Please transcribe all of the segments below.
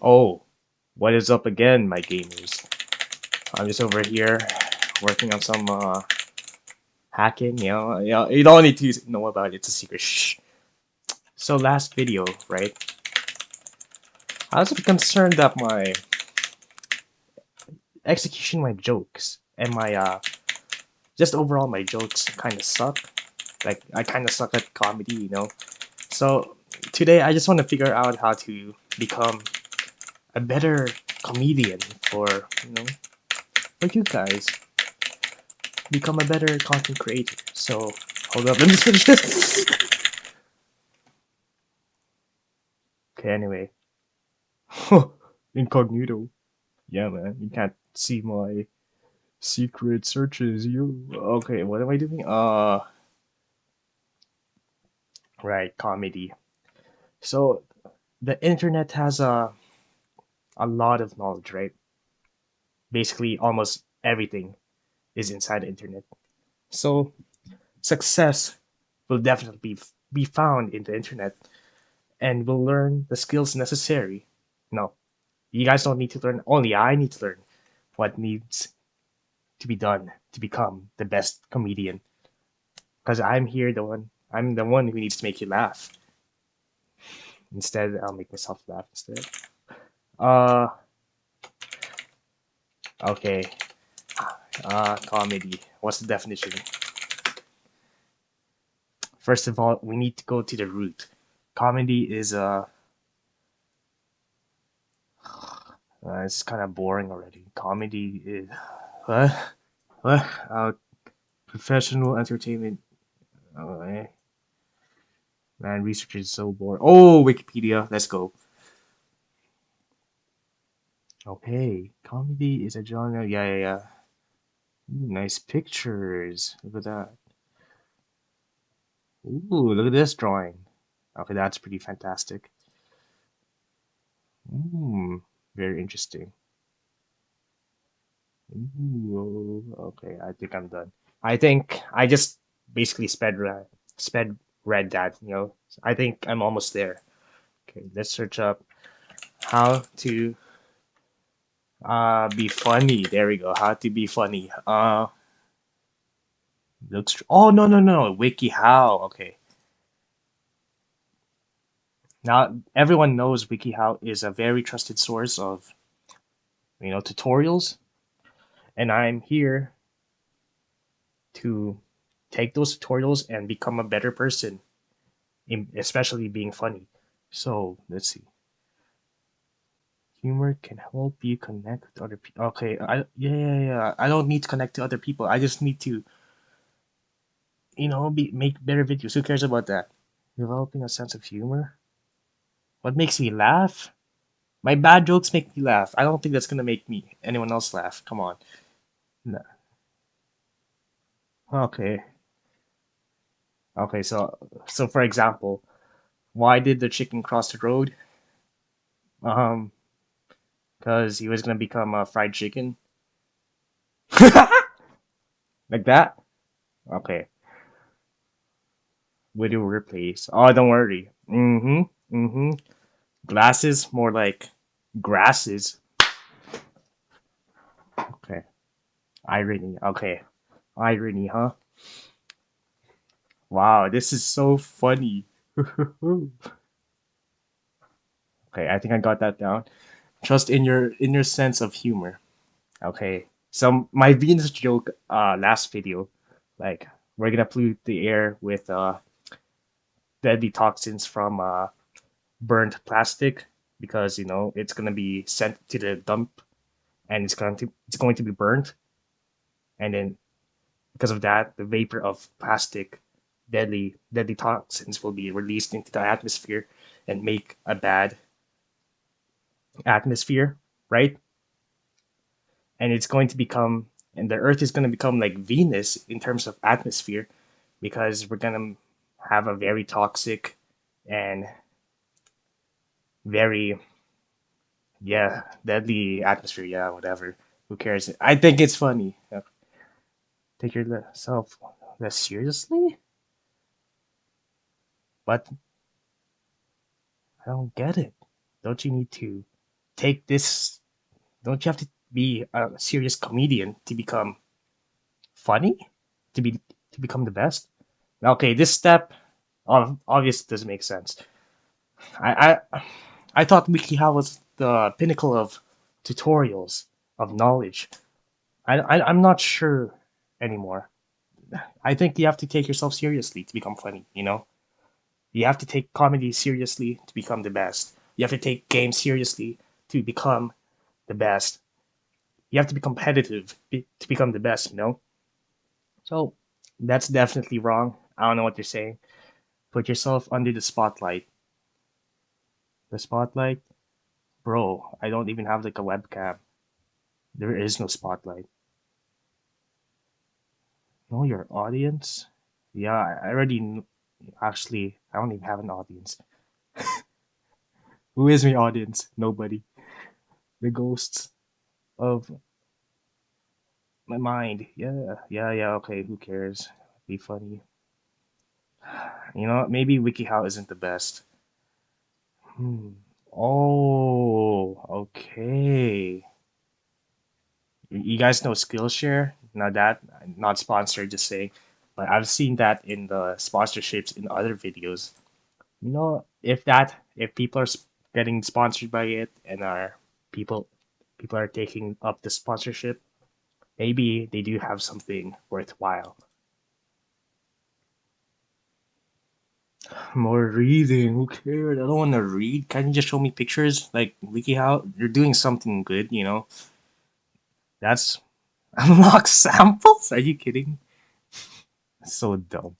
Oh, what is up again, my gamers? I'm just over here working on some hacking. You don't need to know about it. It's a secret. Shh. So last video, right? I was a bit concerned that my execution, my jokes, and my just overall my jokes kind of suck. Like I kind of suck at comedy. So today I just want to figure out how to become a better comedian for for you guys. Become a better content creator. So, hold up, let me just finish this. Okay, anyway. Incognito. Yeah, man, you can't see my secret searches. You. Okay, what am I doing? Right, comedy. So, the internet has a lot of knowledge, right? Basically, almost everything is inside the internet. So, success will definitely be found in the internet, and will learn the skills necessary. No, you guys don't need to learn. Only I need to learn what needs to be done to become the best comedian. Because I'm the one who needs to make you laugh. Instead, I'll make myself laugh instead. Uh, okay. Comedy. What's the definition? First of all, we need to go to the root. Comedy is it's kind of boring already. Comedy is what? What? Professional entertainment. Oh, man, research is so boring. Oh, Wikipedia. Let's go. Okay, comedy is a genre. Yeah, yeah, yeah. Ooh, nice pictures. Look at that. Ooh, look at this drawing. Okay, that's pretty fantastic. Very interesting. Ooh, okay, I think I'm done. I think I just basically sped read that. I think I'm almost there. Okay, let's search up how to be funny. There we go. How to be funny. Looks. Oh, no, no, no. Wikihow. Okay. Now everyone knows Wikihow is a very trusted source of tutorials, and I'm here to take those tutorials and become a better person, especially being funny. So let's see. Humor can help you connect with other people. Okay, yeah, yeah, yeah. I don't need to connect to other people. I just need to make better videos. Who cares about that? Developing a sense of humor. What makes me laugh? My bad jokes make me laugh. I don't think that's gonna make me anyone else laugh. Come on. No. Okay. Okay. So for example, why did the chicken cross the road? Um, because he was gonna become a fried chicken. Like that. Okay. Video replays. Oh, don't worry. Mm-hmm. Mm-hmm. Glasses, more like grasses. Okay. Irony. Okay. Irony, huh? Wow, this is so funny. Okay, I think I got that down. Trust in your sense of humor. Okay. So my Venus joke last video, like we're gonna pollute the air with deadly toxins from burnt plastic because it's gonna be sent to the dump and it's going to be burnt, and then because of that the vapor of plastic deadly toxins will be released into the atmosphere and make a bad atmosphere, right? And it's going to become and the earth is going to become like Venus in terms of atmosphere because we're going to have a very toxic and very deadly atmosphere. Yeah, whatever, who cares? I think it's funny. Take yourself less seriously, but I don't get it. Don't you need to take this. Don't you have to be a serious comedian to become funny? To be to become the best? Okay, this step obvious doesn't make sense. I thought Wikihow was the pinnacle of tutorials of knowledge. I'm not sure anymore. I think you have to take yourself seriously to become funny. You have to take comedy seriously to become the best. You have to take games seriously to become the best. You have to be competitive to become the best. So that's definitely wrong. I don't know what you're saying. Put yourself under the spotlight. The spotlight? Bro, I don't even have like a webcam. There is no spotlight. Know your audience? Yeah, I already actually, I don't even have an audience. Who is my audience? Nobody. The ghosts of my mind. Yeah, yeah, yeah. Okay, who cares? Be funny. You know what? Maybe WikiHow isn't the best. Hmm. Oh, okay. You guys know Skillshare? Now that not sponsored, just saying, but I've seen that in the sponsorships in other videos. If people are getting sponsored by it and are people people are taking up the sponsorship, maybe they do have something worthwhile. More reading. Who cares? I don't want to read. Can you just show me pictures like WikiHow? You're doing something good. That's unlock samples. Are you kidding? So dumb.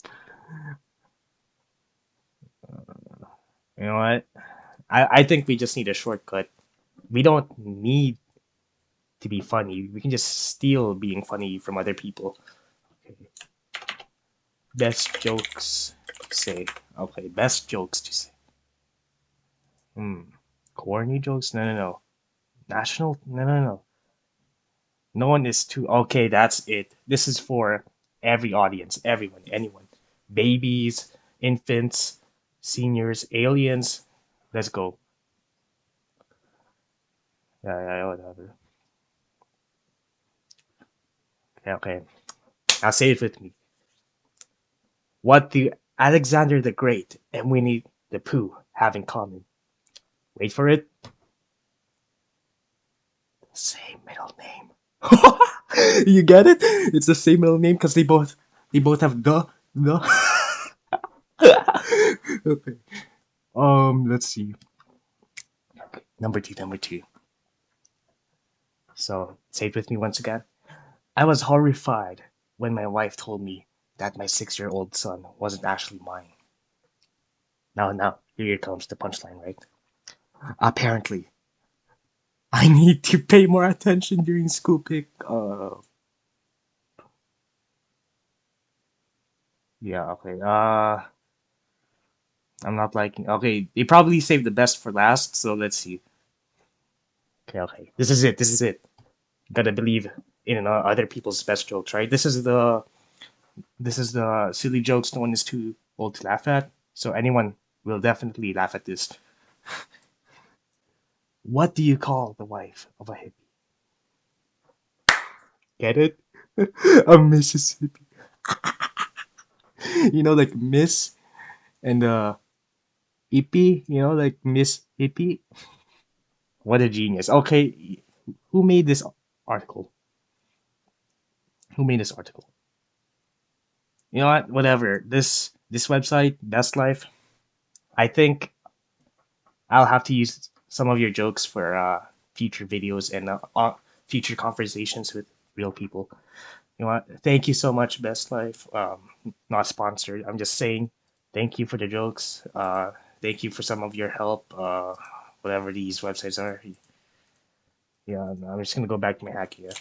You know what? I think we just need a shortcut. We don't need to be funny. We can just steal being funny from other people. Okay. Best jokes to say. Okay, best jokes to say. Hmm. Corny jokes? No, no, no. National? No, no, no. No one is too. Okay, that's it. This is for every audience, everyone, anyone. Babies, infants, seniors, aliens. Let's go. Yeah, yeah, whatever. Okay, okay. Now say it with me. What do Alexander the Great and Winnie the Pooh have in common? Wait for it. Same middle name. You get it? It's the same middle name because they both have the. Okay. Let's see. Number two. So say it with me once again. I was horrified when my wife told me that my 6-year-old son wasn't actually mine. Now, here comes the punchline, right? Apparently, I need to pay more attention during school pick. Yeah, okay. I'm not liking. Okay, they probably saved the best for last, so let's see. Okay, okay. This is it. This is it. Gotta believe in other people's best jokes, right? This is the silly jokes no one is too old to laugh at. So anyone will definitely laugh at this. What do you call the wife of a hippie? Get it? A Mississippi. Like Miss and hippie. Like Miss Hippie. What a genius. Okay, who made this article? Who made this article? You know what? Whatever. This website, Best Life. I think I'll have to use some of your jokes for future videos and future conversations with real people. You know what? Thank you so much, Best Life. Not sponsored. I'm just saying thank you for the jokes. Thank you for some of your help. Whatever these websites are. Yeah, I'm just gonna go back to my hack here.